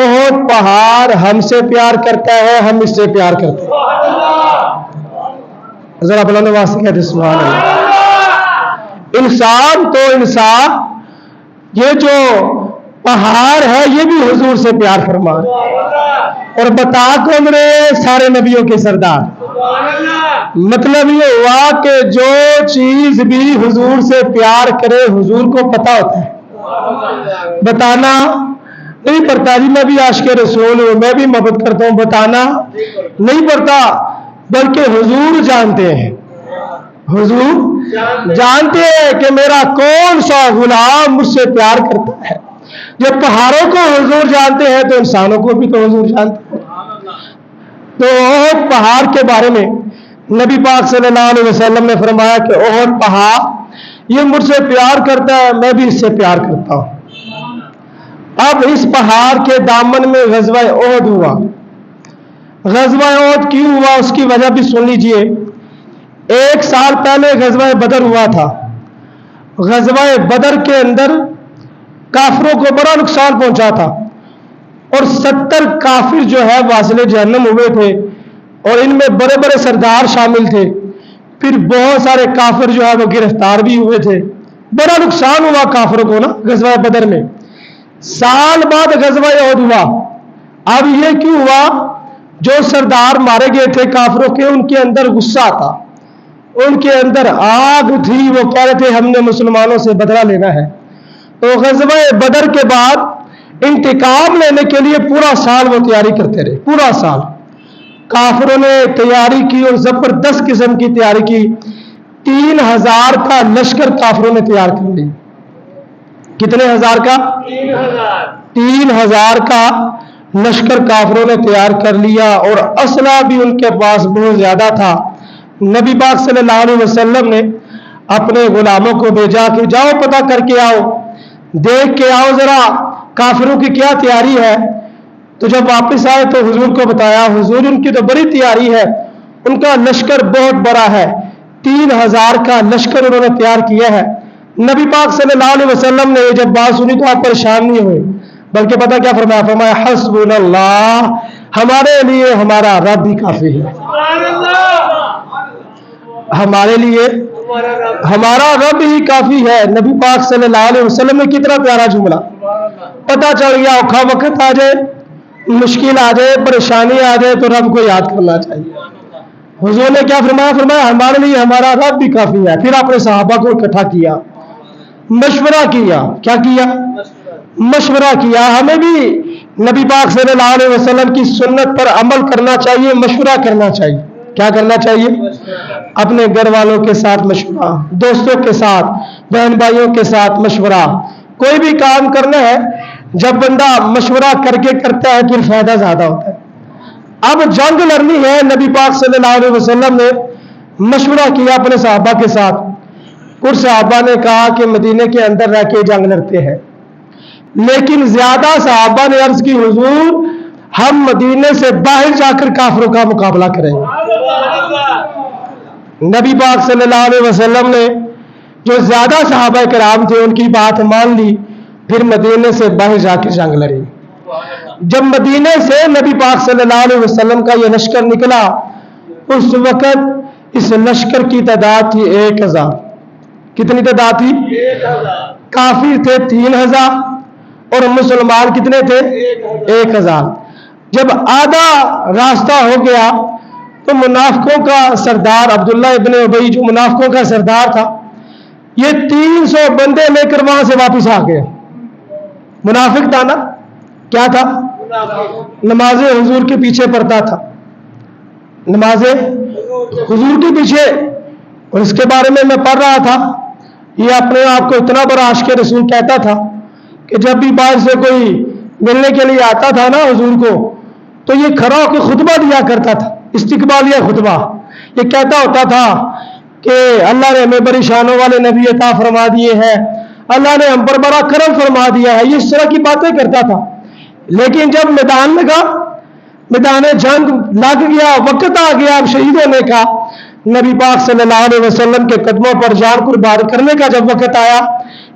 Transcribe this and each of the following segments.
احد پہاڑ ہم سے پیار کرتا ہے، ہم اس سے پیار کرتے ہیں. ذرا بلند آواز سے کہتے سبحان اللہ. انسان تو انسان، یہ جو پہاڑ ہے یہ بھی حضور سے پیار فرما. اور بتا کون رہے؟ سارے نبیوں کے سردار. مطلب یہ ہوا کہ جو چیز بھی حضور سے پیار کرے حضور کو پتا ہوتا ہے. بتانا نہیں پڑتا جی میں بھی عاشق رسول ہوں، میں بھی محبت کرتا ہوں، بتانا نہیں پڑتا، بلکہ حضور جانتے ہیں. حضور جانتے ہیں کہ میرا کون سا غلام مجھ سے پیار کرتا ہے. جب پہاڑوں کو حضور جانتے ہیں تو انسانوں کو بھی تو حضور جانتے ہیں. تو احد پہاڑ کے بارے میں نبی پاک صلی اللہ علیہ وسلم نے فرمایا کہ احد پہاڑ یہ مجھ سے پیار کرتا ہے، میں بھی اس سے پیار کرتا ہوں. اب اس پہاڑ کے دامن میں غزوہ احد ہوا. غزوہ احد کیوں ہوا اس کی وجہ بھی سن لیجئے. 1 سال پہلے غزوہ بدر ہوا تھا. غزوہ بدر کے اندر کافروں کو بڑا نقصان پہنچا تھا اور 70 کافر جو ہے واصل جہنم ہوئے تھے اور ان میں بڑے بڑے سردار شامل تھے. پھر بہت سارے کافر جو ہے وہ گرفتار بھی ہوئے تھے. بڑا نقصان ہوا کافروں کو نا غزوہ بدر میں. سال بعد غزوہ احد ہوا. اب یہ کیوں ہوا؟ جو سردار مارے گئے تھے کافروں کے، ان کے اندر غصہ تھا، ان کے اندر آگ تھی. وہ کہہ رہے تھے ہم نے مسلمانوں سے بدلہ لینا ہے. تو غزوہ بدر کے بعد انتقام لینے کے لیے پورا سال وہ تیاری کرتے رہے. پورا سال کافروں نے تیاری کی اور زبردست قسم کی تیاری کی. 3000 کا لشکر کافروں نے تیار کر لی. کتنے ہزار کا؟ 3000 کا لشکر کافروں نے تیار کر لیا اور اسلحہ بھی ان کے پاس بہت زیادہ تھا. نبی پاک صلی اللہ علیہ وسلم نے اپنے غلاموں کو بھیجا کہ جاؤ پتہ کر کے آؤ، دیکھ کے آؤ ذرا کافروں کی کیا تیاری ہے. تو جب واپس آئے تو حضور کو بتایا، حضور ان کی تو بڑی تیاری ہے، ان کا لشکر بہت بڑا ہے، 3000 کا لشکر انہوں نے تیار کیا ہے. نبی پاک صلی اللہ علیہ وسلم نے جب بات سنی تو آپ پریشان نہیں ہوئے، بلکہ پتہ کیا فرمایا؟ فرمایا حسبنا اللہ، ہمارے لیے ہمارا رب ہی کافی ہے. ہمارے لیے ہمارا رب ہی کافی ہے. نبی پاک صلی اللہ علیہ وسلم نے کتنا پیارا جملہ. پتہ چل گیا اوکھا وقت آ جائے، مشکل آ جائے، پریشانی آ جائے تو رب کو یاد کرنا چاہیے. حضور نے کیا فرمایا؟ فرمایا ہمارے لیے ہمارا رب بھی کافی ہے. پھر اپنے صحابہ کو اکٹھا کیا، مشورہ کیا. کیا کیا؟ مشورہ کیا. ہمیں بھی نبی پاک صلی اللہ علیہ وسلم کی سنت پر عمل کرنا چاہیے، مشورہ کرنا چاہیے. کیا کرنا چاہیے؟ اپنے گھر والوں کے ساتھ مشورہ، دوستوں کے ساتھ، بہن بھائیوں کے ساتھ مشورہ. کوئی بھی کام کرنا ہے جب بندہ مشورہ کر کے کرتا ہے پھر فائدہ زیادہ ہوتا ہے. اب جنگ لڑنی ہے، نبی پاک صلی اللہ علیہ وسلم نے مشورہ کیا اپنے صحابہ کے ساتھ. کچھ صحابہ نے کہا کہ مدینے کے اندر رہ کے جنگ لڑتے ہیں، لیکن زیادہ صحابہ نے عرض کی حضور ہم مدینے سے باہر جا کر کافروں کا مقابلہ کریں گے. نبی پاک صلی اللہ علیہ وسلم نے جو زیادہ صحابہ کرام تھے ان کی بات مان لی، پھر مدینے سے باہر جا کے جنگ لڑی. جب مدینے سے نبی پاک صلی اللہ علیہ وسلم کا یہ لشکر نکلا، اس وقت اس لشکر کی تعداد تھی 1000. کتنی تعداد تھی؟ 1000. کافر تھے 3000 اور مسلمان کتنے تھے؟ 1000. جب آدھا راستہ ہو گیا تو منافقوں کا سردار عبداللہ ابن ابی جو منافقوں کا سردار تھا، یہ 300 بندے لے کر وہاں سے واپس آ گئے. منافق تھا نا، کیا تھا؟ نمازیں حضور کے پیچھے پڑھتا تھا، نمازیں حضور کے پیچھے. اور اس کے بارے میں پڑھ رہا تھا، یہ اپنے آپ کو اتنا بڑا عاشق رسول کہتا تھا کہ جب بھی باہر سے کوئی ملنے کے لیے آتا تھا نا حضور کو، تو یہ کھڑا ہو کے خطبہ دیا کرتا تھا، استقبالیہ خطبہ. یہ کہتا ہوتا تھا کہ اللہ نے ہمیں بڑی شانوں والے نبی عطا فرما دیے ہیں، اللہ نے ہم پر بڑا کرم فرما دیا ہے. یہ اس طرح کی باتیں کرتا تھا. لیکن جب میدان لگا، میدان جنگ لگ گیا، وقت آ گیا اب شہید ہونے کا، نبی پاک صلی اللہ علیہ وسلم کے قدموں پر جان قربان کرنے کا جب وقت آیا،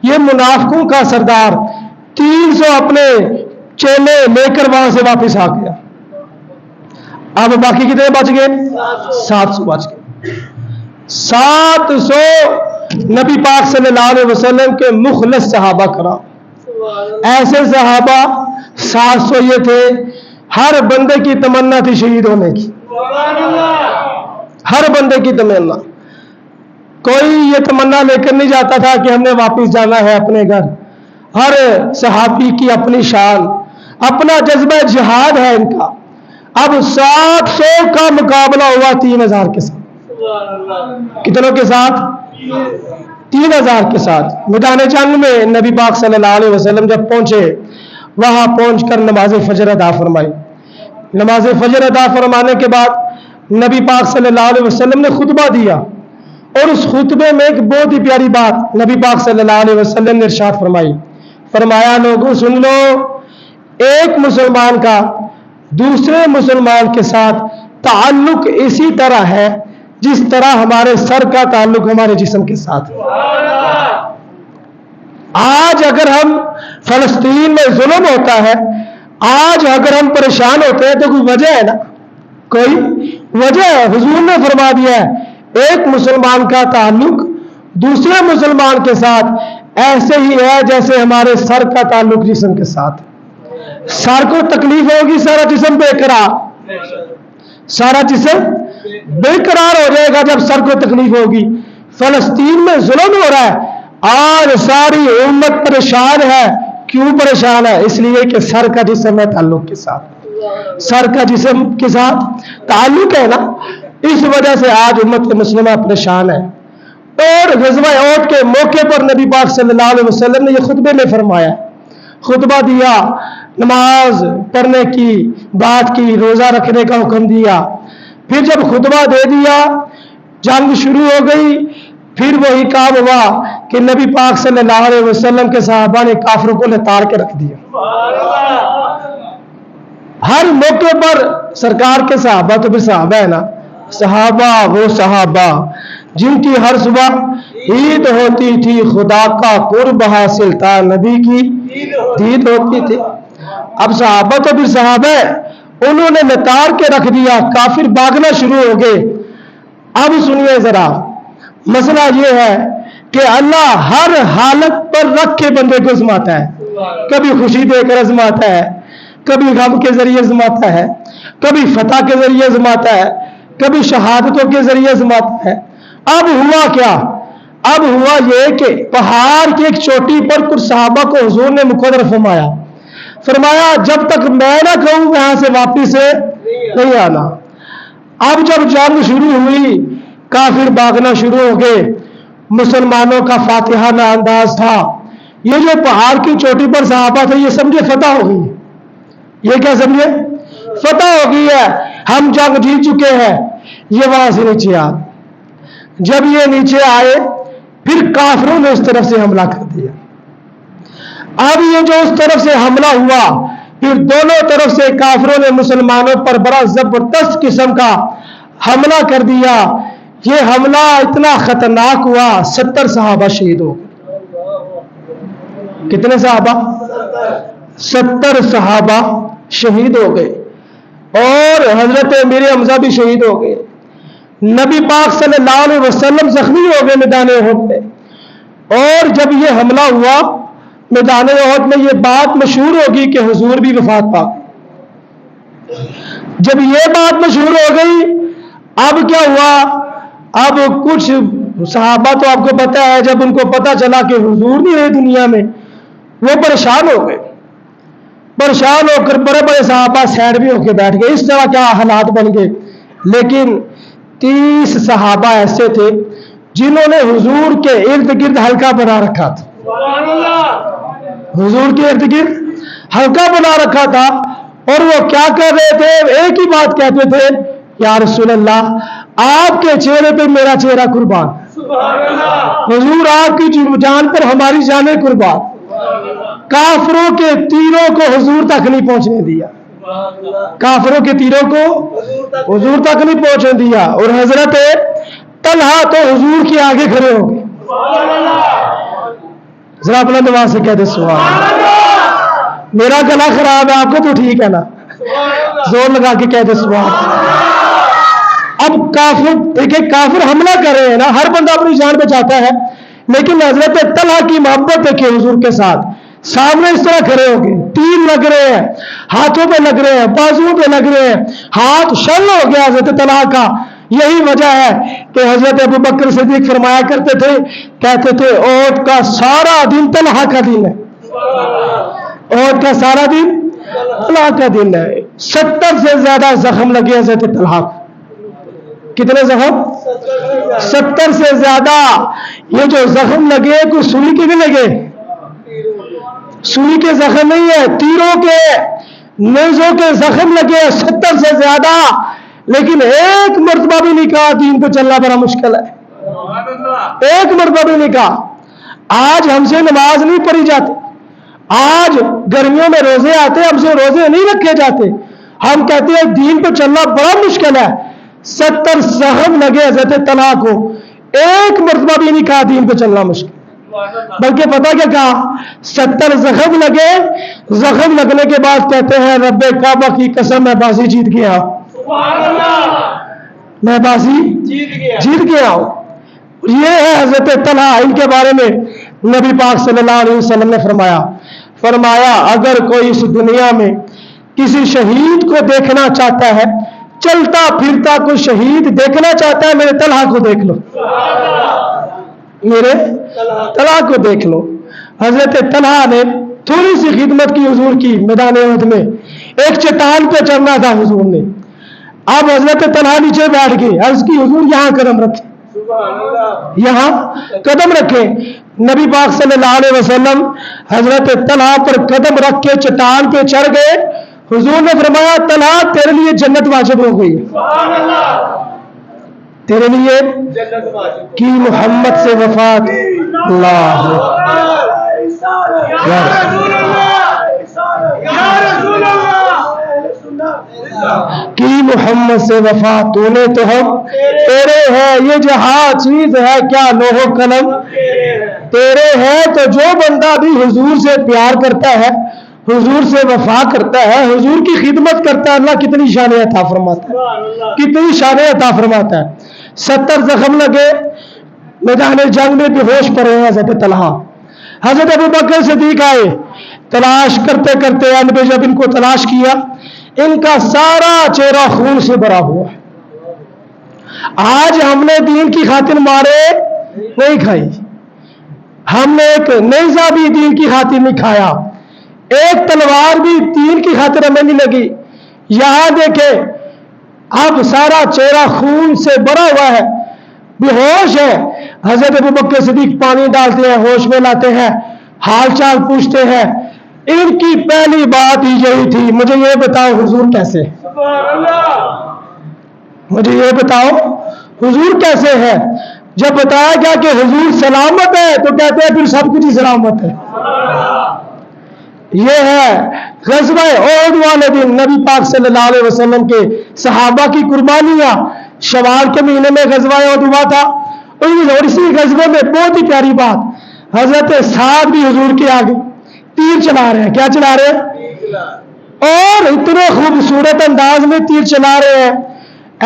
یہ منافقوں کا سردار 300 اپنے چیلے لے کر وہاں سے واپس آ گیا. اب باقی کتنے بچ گئے؟ 700 بچ گئے. 700 نبی پاک صلی اللہ علیہ وسلم کے مخلص صحابہ کرام. ایسے صحابہ 700 یہ تھے، ہر بندے کی تمنا تھی شہید ہونے کی. ہر بندے کی تمنا. کوئی یہ تمنا لے کر نہیں جاتا تھا کہ ہم نے واپس جانا ہے اپنے گھر. ہر صحابی کی اپنی شان، اپنا جذبہ جہاد ہے ان کا. اب 700 کا مقابلہ ہوا 3000 کے ساتھ. کتنوں کے ساتھ؟ 3000 کے ساتھ. میدان جنگ میں نبی پاک صلی اللہ علیہ وسلم جب پہنچے، وہاں پہنچ کر نماز فجر ادا فرمائی. نماز فجر ادا فرمانے کے بعد نبی پاک صلی اللہ علیہ وسلم نے خطبہ دیا، اور اس خطبے میں ایک بہت ہی پیاری بات نبی پاک صلی اللہ علیہ وسلم نے ارشاد فرمائی. فرمایا لوگوں سن لو، ایک مسلمان کا دوسرے مسلمان کے ساتھ تعلق اسی طرح ہے جس طرح ہمارے سر کا تعلق ہمارے جسم کے ساتھ. آج اگر ہم فلسطین میں ظلم ہوتا ہے، آج اگر ہم پریشان ہوتے ہیں تو کوئی وجہ ہے نا، کوئی وجہ ہے. حضور نے فرما دیا ہے ایک مسلمان کا تعلق دوسرے مسلمان کے ساتھ ایسے ہی ہے جیسے ہمارے سر کا تعلق جسم کے ساتھ. سر کو تکلیف ہوگی، سارا جسم بے قرار، سارا جسم بے قرار ہو جائے گا جب سر کو تکلیف ہوگی. فلسطین میں ظلم ہو رہا ہے، آج ساری امت پریشان ہے. کیوں پریشان ہے؟ اس لیے کہ سر کا جسم ہے تعلق کے ساتھ، سر کا جسم کے ساتھ تعلق ہے نا. اس وجہ سے آج امت مسلمہ پریشان ہے. اور غزوہ احد کے موقع پر نبی پاک صلی اللہ علیہ وسلم نے یہ خطبے میں فرمایا، خطبہ دیا، نماز پڑھنے کی بات کی، روزہ رکھنے کا حکم دیا. پھر جب خطبہ دے دیا، جنگ شروع ہو گئی. پھر وہی کام ہوا کہ نبی پاک صلی اللہ علیہ وسلم کے صحابہ نے کافروں کو لتاڑ کے رکھ دیا. ہر موقع پر سرکار کے صحابہ تو بھی صحابہ ہے نا. صحابہ وہ صحابہ جن کی ہر صبح عید ہوتی تھی، خدا کا قرب حاصل تھا، نبی کی دید ہوتی تھی. اب صحابہ تو بھی صحابہ ہے، انہوں نے لتاڑ کے رکھ دیا، کافر بھاگنا شروع ہو گئے. اب سنیے ذرا، مسئلہ یہ ہے کہ اللہ ہر حالت پر رکھ کے بندے کو آزماتا ہے. کبھی خوشی دے کر آزماتا ہے، کبھی غم کے ذریعے آزماتا ہے، کبھی فتح کے ذریعے آزماتا ہے، کبھی شہادتوں کے ذریعے آزماتا ہے. اب ہوا کیا؟ اب ہوا یہ کہ پہاڑ کی ایک چوٹی پر کچھ صحابہ کو حضور نے مقرر فرمایا جب تک میں نہ کہوں یہاں سے واپس نہیں آنا. اب جب جنگ شروع ہوئی، کافر بھاگنا شروع ہو گئے. مسلمانوں کا فاتحانہ انداز تھا. یہ جو پہاڑ کی چوٹی پر صحابہ تھے، یہ سمجھے فتح ہو گئی. یہ کیا سمجھے؟ فتح ہو گئی ہے، ہم جنگ جیت چکے ہیں. یہ وہاں سے نیچے آ، جب یہ نیچے آئے پھر کافروں نے اس طرف سے حملہ کر دیا. اب یہ جو اس طرف سے حملہ ہوا، پھر دونوں طرف سے کافروں نے مسلمانوں پر بڑا زبردست قسم کا حملہ کر دیا. یہ حملہ اتنا خطرناک ہوا، 70 صحابہ شہید ہو گئے. کتنے صحابہ؟ 70 صحابہ شہید ہو گئے. اور حضرت امیر حمزہ بھی شہید ہو گئے. نبی پاک صلی اللہ علیہ وسلم زخمی ہو گئے میدان احد میں. اور جب یہ حملہ ہوا میدان احد میں، یہ بات مشہور ہوگی کہ حضور بھی وفات پا گئے. جب یہ بات مشہور ہو گئی، اب کیا ہوا؟ اب کچھ صحابہ تو آپ کو پتا ہے، جب ان کو پتا چلا کہ حضور نہیں رہے دنیا میں، وہ پریشان ہو گئے. پریشان ہو کر بڑے بڑے صحابہ سائڈ بھی ہو کے بیٹھ گئے. اس طرح کیا حالات بن گئے. لیکن 30 صحابہ ایسے تھے جنہوں نے حضور کے ارد گرد حلقہ بنا رکھا تھا. حضور کے ارد گرد حلقہ بنا رکھا تھا. اور وہ کیا کر رہے تھے؟ ایک ہی بات کہتے تھے، یا رسول اللہ آپ کے چہرے پہ میرا چہرہ قربان. حضور آپ کی جان پر ہماری جانیں قربان. کافروں کے تیروں کو حضور تک نہیں پہنچنے دیا. کافروں کے تیروں کو حضور تک نہیں پہنچنے دیا. اور حضرت طلحہ تو حضور کے آگے کھڑے ہو گئے. ذرا بلند آواز سے کہہ دے سبحان اللہ. میرا گلا خراب ہے، آپ کو تو ٹھیک ہے نا؟ زور لگا کے کہہ دے سبحان اللہ۔ اب کافر دیکھیں، کافر حملہ کر رہے ہیں نا، ہر بندہ اپنی جان بچاتا ہے، لیکن حضرت طلحہ کی محبت دیکھیں حضور کے ساتھ، سامنے اس طرح کھڑے ہو گئے، تیر لگ رہے ہیں، ہاتھوں پہ لگ رہے ہیں، بازوؤں پہ لگ رہے ہیں، ہاتھ شل ہو گیا حضرت طلحہ کا۔ یہی وجہ ہے کہ حضرت ابو بکر صدیق فرمایا کرتے تھے، کہتے تھے احد کا سارا دن طلحہ کا دن ہے، احد کا سارا دن طلحہ کا دن ہے۔ 70 سے زیادہ زخم لگے حضرت طلحہ کو۔ کتنے زخم؟ 70 سے زیادہ۔ یہ جو زخم لگے کوئی سوئی کے بھی لگے، سوئی کے زخم نہیں ہے، تیروں کے، نیزوں کے زخم لگے 70 سے زیادہ، لیکن ایک مرتبہ بھی نہیں کہا دین پہ چلنا بڑا مشکل ہے، ایک مرتبہ بھی نہیں کہا۔ آج ہم سے نماز نہیں پڑھی جاتی، آج گرمیوں میں روزے آتے ہم سے روزے نہیں رکھے جاتے، ہم کہتے ہیں دین پہ چلنا بڑا مشکل ہے۔ 70 زخم لگے حضرت طلحہ کو، ایک مرتبہ بھی نہیں کہا دین پہ چلنا مشکل، بلکہ پتہ کیا کہا؟ 70 زخم لگے، زخم لگنے کے بعد کہتے ہیں رب کعبہ کی قسم میں بازی جیت گیا، میں بازی جیت گیا ہوں۔ یہ ہے حضرت طلحہ، ان کے بارے میں نبی پاک صلی اللہ علیہ وسلم نے فرمایا اگر کوئی اس دنیا میں کسی شہید کو دیکھنا چاہتا ہے، چلتا پھرتا کوئی شہید دیکھنا چاہتا ہے، میرے طلحہ کو دیکھ لو، میرے طلحہ کو دیکھ لو۔ حضرت طلحہ نے تھوڑی سی خدمت کی حضور کی میدان احد میں، ایک چٹان پہ چڑھنا تھا حضور نے، اب حضرت طلحہ نیچے بیٹھ گئے، عرض کی حضور یہاں قدم رکھیں، یہاں قدم رکھیں۔ نبی پاک صلی اللہ علیہ وسلم حضرت طلحہ پر قدم رکھ کے چٹان پہ چڑھ گئے، حضور نے فرمایا طلحہ تیرے لیے جنت واجب ہو گئی، تیرے لیے کی محمد سے وفات، اللہ کی محمد سے وفات، تو نے تو ہم تیرے ہے، یہ جہاں چیز ہے کیا لوح و قلم تیرے ہے۔ تو جو بندہ بھی حضور سے پیار کرتا ہے، حضور سے وفا کرتا ہے، حضور کی خدمت کرتا ہے، اللہ کتنی شانیں عطا فرماتا ہے، کتنی شانیں عطا فرماتا ہے۔ 70 زخم لگے، میدان جنگ میں بے ہوش پڑے ہیں حضرت طلحہ۔ حضرت ابو بکر صدیق آئے، تلاش کرتے کرتے اند پہ جب ان کو تلاش کیا، ان کا سارا چہرہ خون سے بھرا ہوا ہے۔ آج ہم نے دین کی خاطر مارے نہیں کھائی، ہم نے ایک نیزہ بھی دین کی خاطر نہیں کھایا، ایک تلوار بھی دین کی خاطر ہمیں نہیں لگی۔ یہاں دیکھیں اب سارا چہرہ خون سے بھرا ہوا ہے، بے ہوش ہے۔ حضرت ابو بکر صدیق پانی ڈالتے ہیں، ہوش میں لاتے ہیں، حال چال پوچھتے ہیں۔ ان کی پہلی بات ہی یہی تھی، مجھے یہ بتاؤ حضور کیسے، مجھے یہ بتاؤ حضور کیسے ہے۔ جب بتایا گیا کہ حضور سلامت ہے تو کہتے ہیں پھر سب کچھ ہی سلامت ہے۔ یہ ہے غزوہ احد والے دن نبی پاک صلی اللہ علیہ وسلم کے صحابہ کی قربانیاں، شوال کے مہینے میں غزوہ احد ہوا تھا، اور اسی غزوے میں بہت ہی پیاری بات، حضرت سعد بھی حضور کے آگے تیر چلا رہے ہیں، کیا چلا رہے ہیں؟ اور اتنے خوبصورت انداز میں تیر چلا رہے ہیں،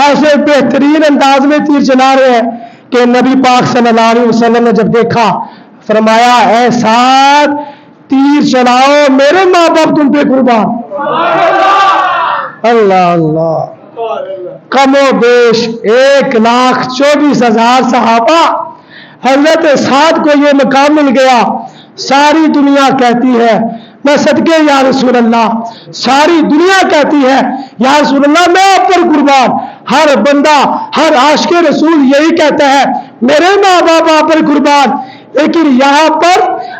ایسے بہترین انداز میں تیر چلا رہے ہیں کہ نبی پاک صلی اللہ علیہ وسلم نے جب دیکھا فرمایا اے سعد تیر چلاؤ، میرے ماں باپ تم پہ قربان۔ اللہ اللہ، کم و بیش 1,24,000 صحابہ، حضرت سعد کو یہ مقام مل گیا۔ ساری دنیا کہتی ہے میں صدقے یا رسول اللہ، ساری دنیا کہتی ہے یا رسول اللہ میں آپ پر قربان۔ ہر بندہ، ہر عاشق رسول یہی کہتا ہے میرے ماں باپ آپ پر قربان، لیکن یہاں پر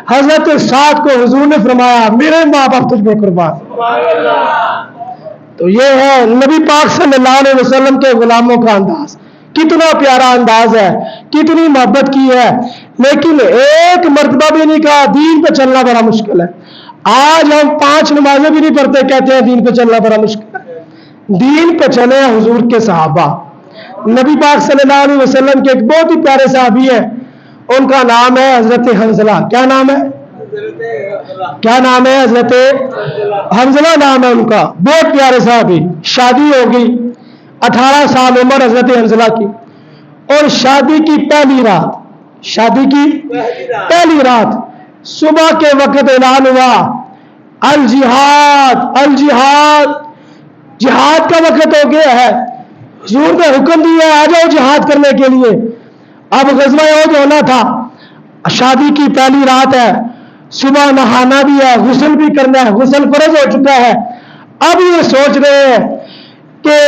حضرت سعد کو حضور نے فرمایا میرے ماں باپ تجھ پہ قربان۔ تو یہ ہے نبی پاک صلی اللہ علیہ وسلم کے غلاموں کا انداز، کتنا پیارا انداز ہے، کتنی محبت کی ہے، لیکن ایک مرتبہ بھی نہیں کہا دین پہ چلنا بڑا مشکل ہے۔ آج ہم 5 نمازیں بھی نہیں پڑھتے، کہتے ہیں دین پہ چلنا بڑا مشکل ہے۔ دین پہ چلے حضور کے صحابہ، نبی پاک صلی اللہ علیہ وسلم کے ایک بہت ہی پیارے صحابی ہیں، ان کا نام ہے حضرت حنظلہ۔ کیا نام ہے؟ کیا نام ہے؟ حضرت حنظلہ نام ہے ان کا، بہت پیارے صحابی. شادی ہوگی، 18 سال عمر حضرت حنظلہ کی، اور شادی کی پہلی رات صبح کے وقت اعلان ہوا الجہاد الجہاد، جہاد کا وقت ہو گیا ہے. حضور نے حکم دیا آ جاؤ جہاد کرنے کے لیے. اب غزوہ احد ہونا تھا، شادی کی پہلی رات ہے، صبح نہانا بھی ہے، غسل بھی کرنا ہے، غسل فرض ہو چکا ہے. اب یہ سوچ رہے ہیں کہ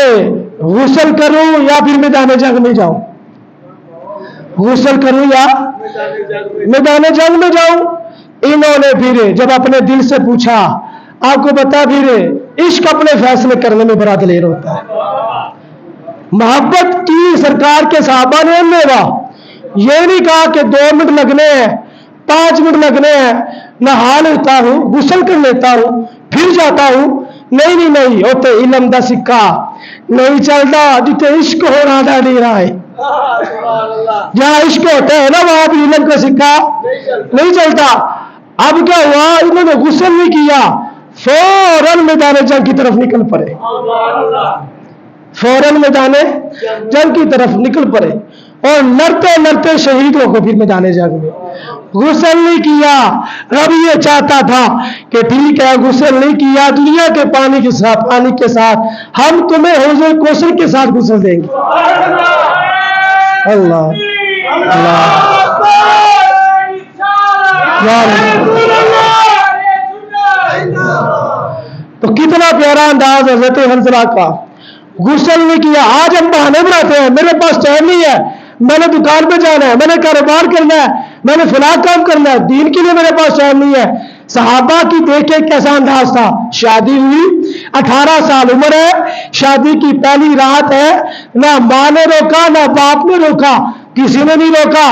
غسل کروں یا پھر میدان جنگ میں جاؤں، غسل کروں یا میدان جنگ میں جاؤں. انہوں نے پھر جب اپنے دل سے پوچھا، آپ کو پتا پھر عشق اپنے فیصلے کرنے میں بڑا دلیر ہوتا ہے. محبت کی سرکار کے صحابہ نے لیوا یہ نہیں کہا کہ 2 منٹ لگنے ہیں، 5 منٹ لگنے ہیں، نہا لیتا ہوں، غسل کر لیتا ہوں، پھر جاتا ہوں. نہیں ہوتے علم دا سکہ نہیں چلتا، جتنے عشق ہو رہا نہیں رہا ہے. جہاں عشق ہوتا ہے نا وہاں بھی علم کا سکہ نہیں چلتا. اب کیا ہوا، انہوں نے غسل نہیں کیا، فوراً میدان جنگ کی طرف نکل پڑے، فوراً میدان جنگ کی طرف نکل پڑے، اور لڑتے شہید ہو گئے. پھر میدان جنگ میں غسل نہیں کیا. رب یہ چاہتا تھا کہ ٹھیک ہے غسل نہیں کیا، دنیا کے پانی کے ساتھ ہم تمہیں حوض کوثر کے ساتھ غسل دیں گے. اللہ تو کتنا پیارا انداز حضرت حنظلہ کا. غسل نہیں کیا. آج ہم بہانے بناتے ہیں، میرے پاس ٹائم نہیں ہے، میں نے دکان پہ جانا ہے، میں نے کاروبار کرنا ہے، میں نے فلاں کام کرنا ہے، دین کے لیے میرے پاس ٹائم نہیں ہے. صحابہ کی دیکھے کیسا انداز تھا. شادی ہوئی، 18 سال عمر ہے، شادی کی پہلی رات ہے، نہ ماں نے روکا نہ باپ نے روکا، کسی نے نہیں روکا،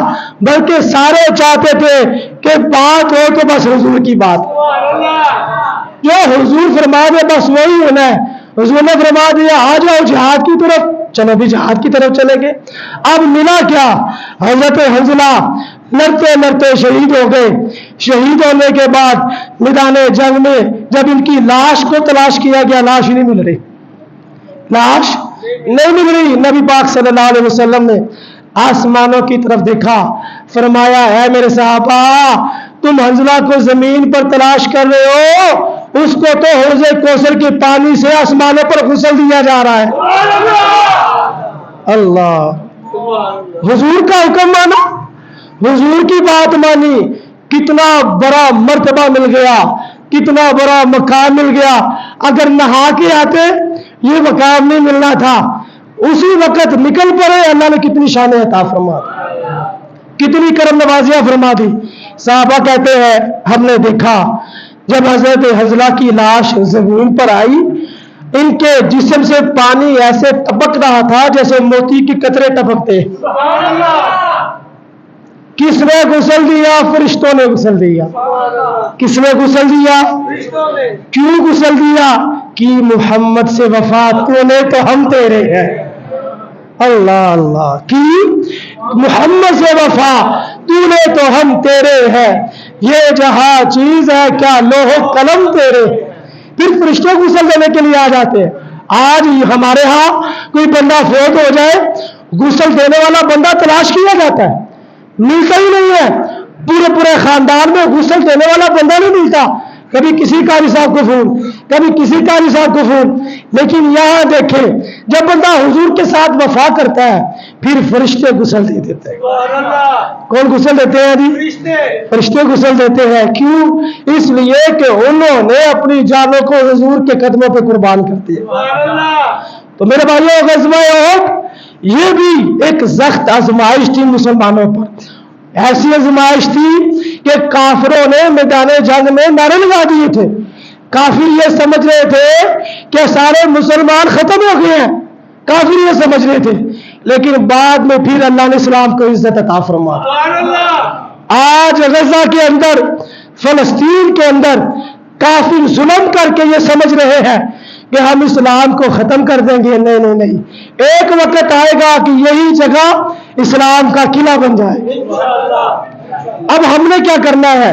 بلکہ سارے چاہتے تھے کہ بات ہو تو بس حضور کی بات، جو حضور فرما دے بس وہی ہونا ہے. حضور نے فرما دیا آ جاؤ جہاد کی طرف، چلو بھی جہاد کی طرف چلیں گے. اب ملا کیا، حضرت حنظلہ لڑتے شہید ہو گئے. شہید ہونے کے بعد میدان جنگ میں جب ان کی لاش کو تلاش کیا گیا، لاش نہیں مل رہی، لاش نہیں مل رہی. نبی پاک صلی اللہ علیہ وسلم نے آسمانوں کی طرف دیکھا، فرمایا ہے میرے صحابہ تم حنظلہ کو زمین پر تلاش کر رہے ہو، اس کو تو حوض کوثر کے پانی سے آسمانوں پر غسل دیا جا رہا ہے. اللہ، حضور کا حکم مانا، حضور کی بات مانی، کتنا بڑا مرتبہ مل گیا، کتنا بڑا مقام مل گیا. اگر نہا کے آتے یہ مقام نہیں ملنا تھا. اسی وقت نکل پڑے، اللہ نے کتنی شان عطا فرما دی، کتنی کرم نوازیاں فرما دی. صحابہ کہتے ہیں ہم نے دیکھا جب حضرت حنظلہ کی لاش زمین پر آئی، ان کے جسم سے پانی ایسے ٹپک رہا تھا جیسے موتی کے قطرے ٹپکتے. کس نے غسل دیا؟ فرشتوں نے غسل دیا. کس نے غسل دیا؟ کیوں غسل دیا؟ کہ محمد سے وفا تو نے تو ہم تیرے ہیں. اللہ اللہ، کی محمد سے وفا تو نے تو ہم تیرے ہیں، یہ جہاں چیز ہے کیا لوح و قلم تیرے. پھر فرشتے غسل دینے کے لیے آ جاتے ہیں. آج ہمارے ہاں کوئی بندہ فوت ہو جائے، غسل دینے والا بندہ تلاش کیا جاتا ہے، ملتا ہی نہیں ہے. پورے خاندان میں غسل دینے والا بندہ نہیں ملتا. کبھی کسی قاری صاحب کو فون، کبھی کسی قاری صاحب کو فون. لیکن یہاں دیکھیں جب بندہ حضور کے ساتھ وفا کرتا ہے پھر فرشتے غسل دے دیتے ہیں. کون غسل دیتے ہیں جی؟ فرشتے غسل دیتے ہیں. کیوں؟ اس لیے کہ انہوں نے اپنی جانوں کو حضور کے قدموں پہ قربان کر دیا. تو میرے بھائیوں، غزوہ احد یہ بھی ایک سخت آزمائش تھی مسلمانوں پر. ایسی آزمائش تھی کہ کافروں نے میدان جنگ میں نعرے لگا دیے تھے. کافر یہ سمجھ رہے تھے کہ سارے مسلمان ختم ہو گئے ہیں، کافر یہ سمجھ رہے تھے. لیکن بعد میں پھر اللہ نے اسلام کو عزت عطا فرما. آج غزہ کے اندر، فلسطین کے اندر کافر ظلم کر کے یہ سمجھ رہے ہیں کہ ہم اسلام کو ختم کر دیں گے. نہیں، ایک وقت آئے گا کہ یہی جگہ اسلام کا قلعہ بن جائے. اب ہم نے کیا کرنا ہے؟